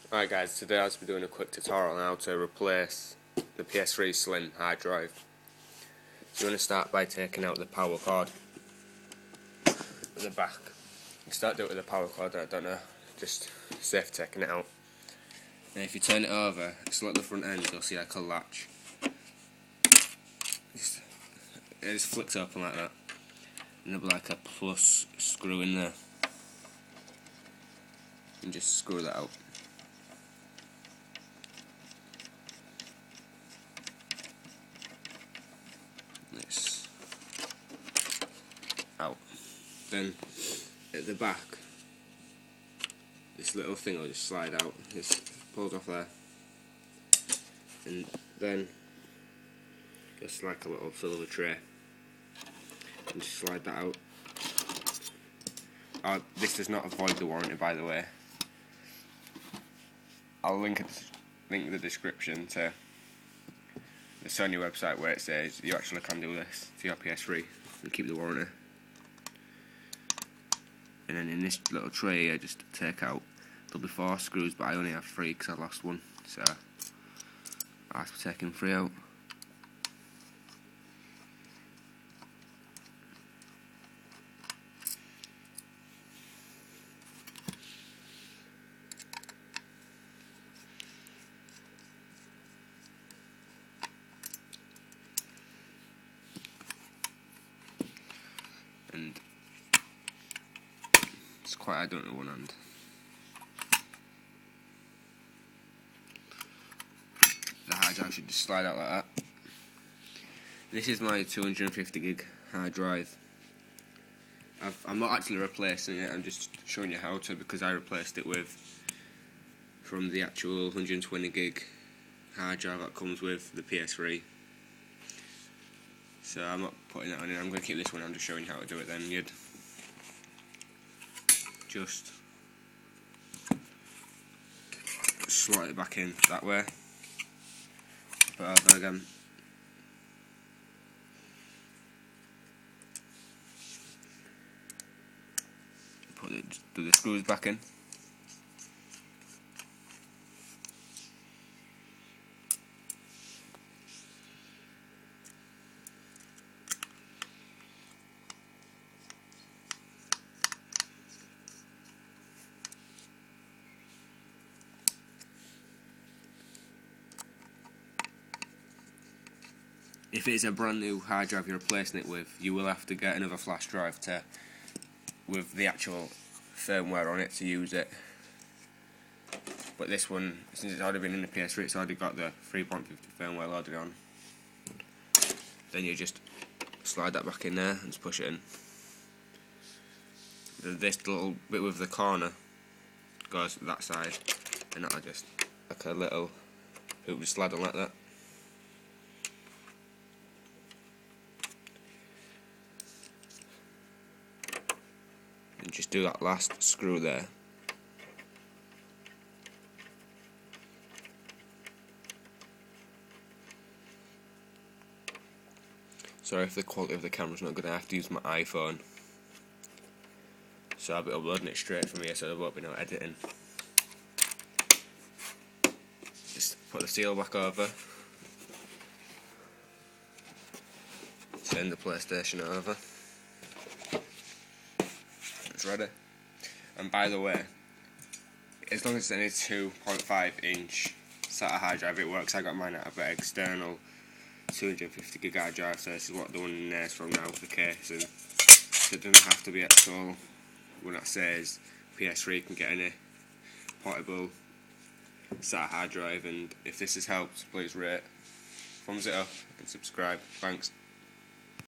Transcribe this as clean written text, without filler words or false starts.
Alright guys, today I'll be doing a quick tutorial on how to replace the ps3 Slim hard drive. So you want to start by taking out the power cord at the back. You start doing it with the power cord, I don't know, just safe taking it out. And if you turn it over, select the front end, you'll see like a latch. It just flicks open like that. And there'll be like a plus screw in there. And just screw that out. This out. Then at the back, this little thing will just slide out. It pulls off there, and then just like a little silver tray, and just slide that out. This does not avoid the warranty, by the way. I'll link the description to the Sony website where it says you actually can do this for your PS3 and keep the warranty. And then in this little tray here, just take out, there'll be 4 screws, but I only have 3 because I lost one, so I have to take 3 out. And it's quite hard doing it with one hand. The hard drive should just slide out like that. This is my 250 gig hard drive. I'm not actually replacing it, I'm just showing you how to, because I replaced it from the actual 120 gig hard drive that comes with the PS3. So I'm not putting that on in, I'm going to keep this one, I'm just showing you how to do it then. You'd just slide it back in that way, put it over again, do the screws back in, if it's a brand new hard drive you're replacing it with, you will have to get another flash drive with the actual firmware on it to use it. But this one, since it's already been in the PS3, it's already got the 3.50 firmware loaded on. Then you just slide that back in there and just push it in. This little bit with the corner goes to that side, and that'll just like a little, it will just slide on like that. And just do that last screw there. Sorry if the quality of the camera's not good, I have to use my iPhone, so I'll be uploading it straight from here, so there won't be no editing. Just put the seal back over, send the PlayStation over. It's ready. And by the way, as long as it's only 2.5 inch SATA hard drive, it works. I got mine out of an external 250 gig hard drive, so this is what the one in there is from now with the case, and so it doesn't have to be actual. When that says PS3 can get any portable SATA hard drive. And if this has helped, please rate, thumbs it up and subscribe. Thanks.